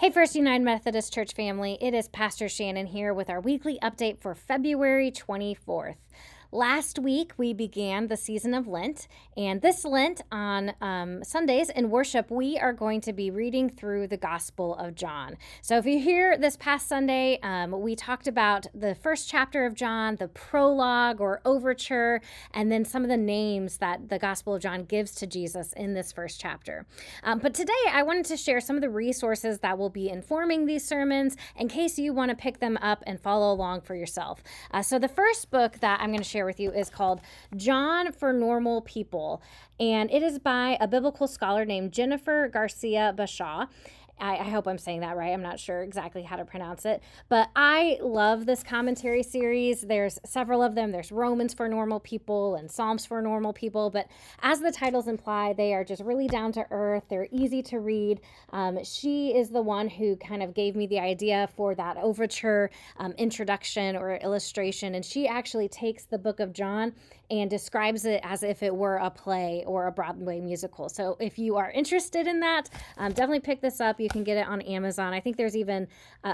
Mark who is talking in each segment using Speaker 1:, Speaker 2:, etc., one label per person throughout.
Speaker 1: Hey, First United Methodist Church family, it is Pastor Shannon here with our weekly update for February 24th. Last week, we began the season of Lent, and this Lent on Sundays in worship, we are going to be reading through the Gospel of John. So if you're here this past Sunday, we talked about the first chapter of John, the prologue or overture, and then some of the names that the Gospel of John gives to Jesus in this first chapter. But today, I wanted to share some of the resources that will be informing these sermons in case you want to pick them up and follow along for yourself. So the first book that I'm going to share with you is called John for Normal People, and it is by a biblical scholar named Jennifer Garcia Bashaw. I hope I'm saying that right. I'm not sure exactly how to pronounce it, but I love this commentary series. There's several of them. There's Romans for Normal People and Psalms for Normal People, but as the titles imply, they are just really down to earth. They're easy to read. She is the one who kind of gave me the idea for that overture introduction or illustration, and she actually takes the book of John and describes it as if it were a play or a Broadway musical. So if you are interested in that, definitely pick this up. You can get it on Amazon. I think there's even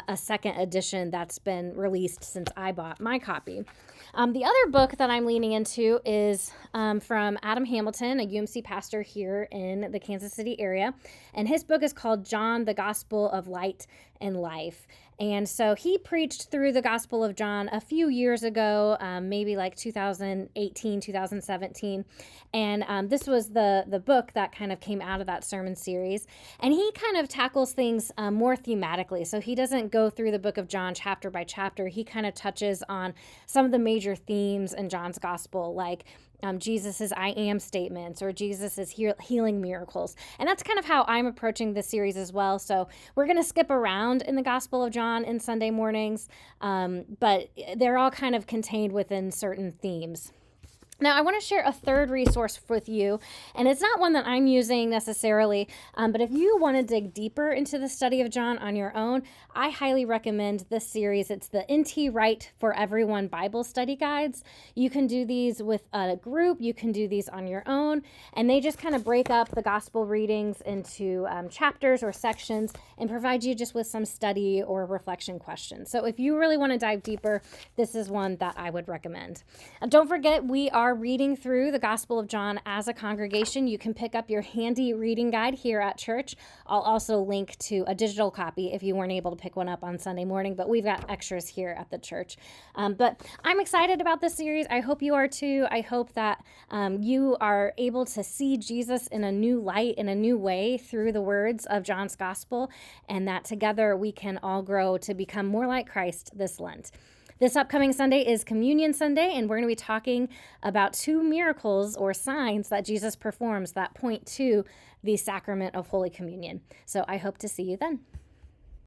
Speaker 1: a second edition that's been released since I bought my copy. The other book that I'm leaning into is from Adam Hamilton, a UMC pastor here in the Kansas City area. And his book is called John, the Gospel of Light and Life. And so he preached through the Gospel of John a few years ago, maybe like 2018, 2017. And this was the book that kind of came out of that sermon series. And he kind of tackles things more thematically. So he doesn't go through the book of John chapter by chapter. He kind of touches on some of the major themes in John's Gospel, like Jesus's I am statements or Jesus's healing miracles. And that's kind of how I'm approaching this series as well. So we're going to skip around in the Gospel of John in Sunday mornings, but they're all kind of contained within certain themes. Now, I want to share a third resource with you, and it's not one that I'm using necessarily, but if you want to dig deeper into the study of John on your own, I highly recommend this series. It's the NT Wright for Everyone Bible Study Guides. You can do these with a group, you can do these on your own, and they just kind of break up the gospel readings into chapters or sections and provide you just with some study or reflection questions. So if you really want to dive deeper, this is one that I would recommend. Don't forget, we are reading through the Gospel of John as a congregation. You can pick up your handy reading guide here at church. I'll also link to a digital copy if you weren't able to pick one up on Sunday morning, but we've got extras here at the church. But I'm excited about this series. I hope you are too. I hope that you are able to see Jesus in a new light, in a new way through the words of John's Gospel, and that together we can all grow to become more like Christ this Lent. This upcoming Sunday is Communion Sunday, and we're going to be talking about two miracles or signs that Jesus performs that point to the sacrament of Holy Communion. So I hope to see you then.